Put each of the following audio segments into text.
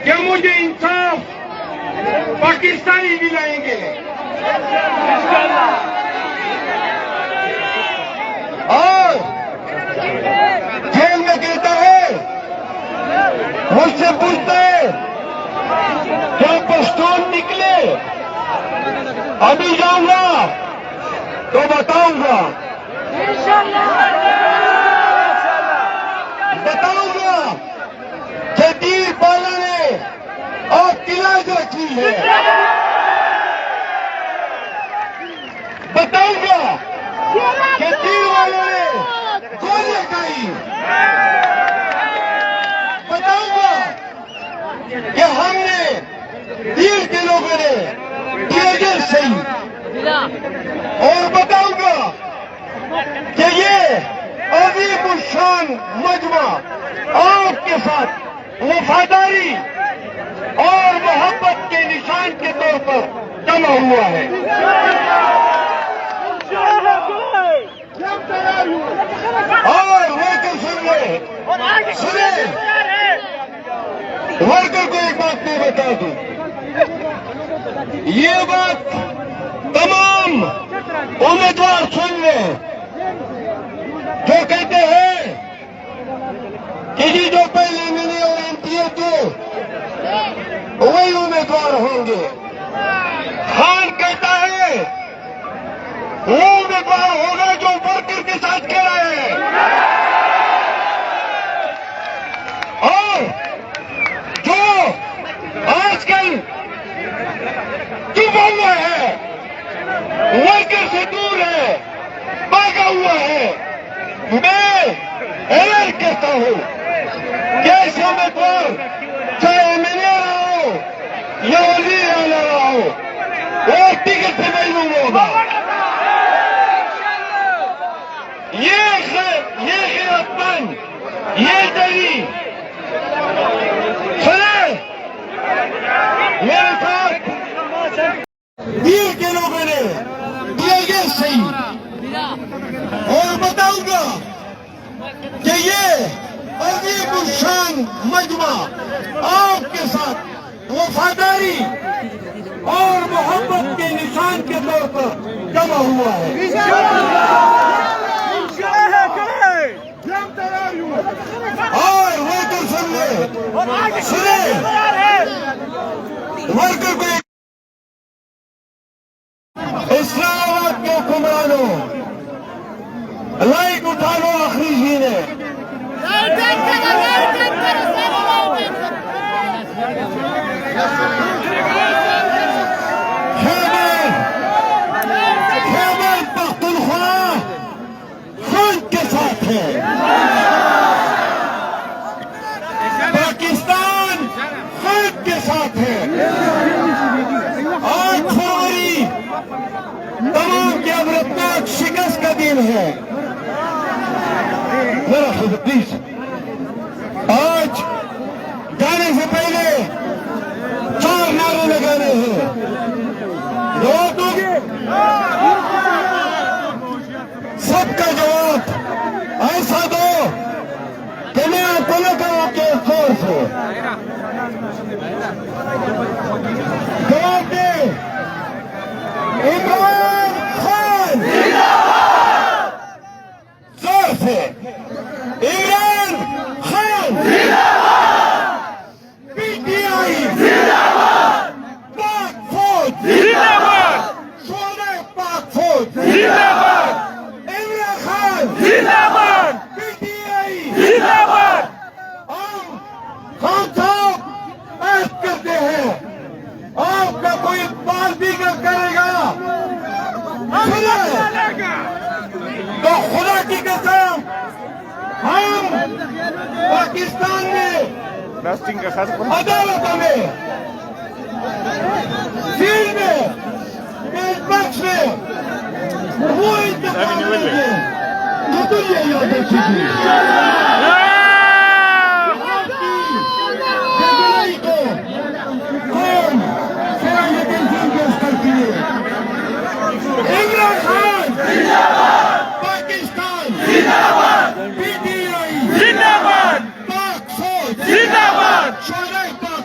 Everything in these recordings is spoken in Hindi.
क्या मुझे इंसाफ पाकिस्तानी दिलाएंगे। और जेल में कहता है, मुझसे पूछता है क्या पश्तून निकले, अभी जाऊंगा तो बताऊंगा, बताऊंगा कि तीर बाला ने आपकी लाज रखी है, बताऊंगा कि तीर वालों ने गोली खाई, बताऊंगा कि हमने तीर के लोगों ने टीयर सही, और बताऊंगा कि ये अजीम शान मजमा आपके साथ वफादारी और मोहब्बत के निशान के तौर पर जमा हुआ है। और वर्कर सुने, वर्कर को एक बात मैं बता दूं, ये बात तमाम उम्मीदवार सुन लें जो कहते हैं कि जी जो पहले मिले और एमपीए थे वही उम्मीदवार होंगे। खान कहता है वो उम्मीदवार होगा जो वर्कर के साथ खड़ा है। और जो आजकल चुपा हुआ है, वर्कर से दूर है, भागा हुआ है, मैं ऐलान करता हूं कि ऐसे उम्मीदवार चाहे मैं ले रहा हूं या वजीर आला रहा हूं, वो टिकट से महरूम होगा। ये खिलाफत, ये दरी सुने मेरे साथ वीर के लोगों ने दिया सही, और बताऊंगा कि ये अजीम शान मजमा आपके साथ वफादारी और मोहब्बत के निशान के तौर पर जमा हुआ है। और वर्कर सुने, वर्कर को इस्लामाबाद के हुक्मरानों लाइट उठा लो, आखिरी जीन है। खैबर पख्तूनख्वा खान के साथ है, पाकिस्तान खान के साथ है। 8 फरवरी तमाम के अमृतनाथ शिकस्त का दिन है। मेरा प्लीज, आज जाने से पहले 4 नारे लगाने हैं। जवाब दोगे? सबका जवाब ऐसा दो कि मैं अपने करूं के जोर से जवाब दे। इमरान खान जोर से, इमरान खान पीटीआई जिंदाबाद, पाक फौज जिंदाबाद, शोले पाक फौज जिंदाबाद, इमरान खान जिंदाबाद, पीटीआई जिंदाबाद। हम साहब ऐड करते हैं, आपका कोई बात भी करेगा तो खुदा की कसम हम पाकिस्तान में अदालतों में, जेल में, बेलपक्ष में वो इंतजाम करेंगे जो दुनिया याद रखेगी। इमरान खान जिंदाबाद, पाकिस्तान जिंदाबाद, पीटीआई जिंदाबाद, पाक फौज जिंदाबाद, शोले पाक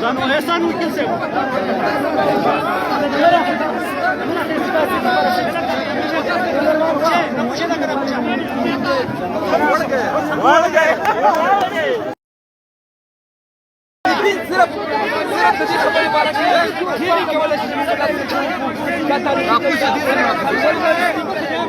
Jangan lesan mungkin sih.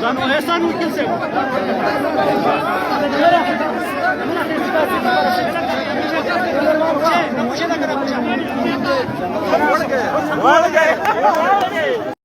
Jangan lesan mungkin sih. Olha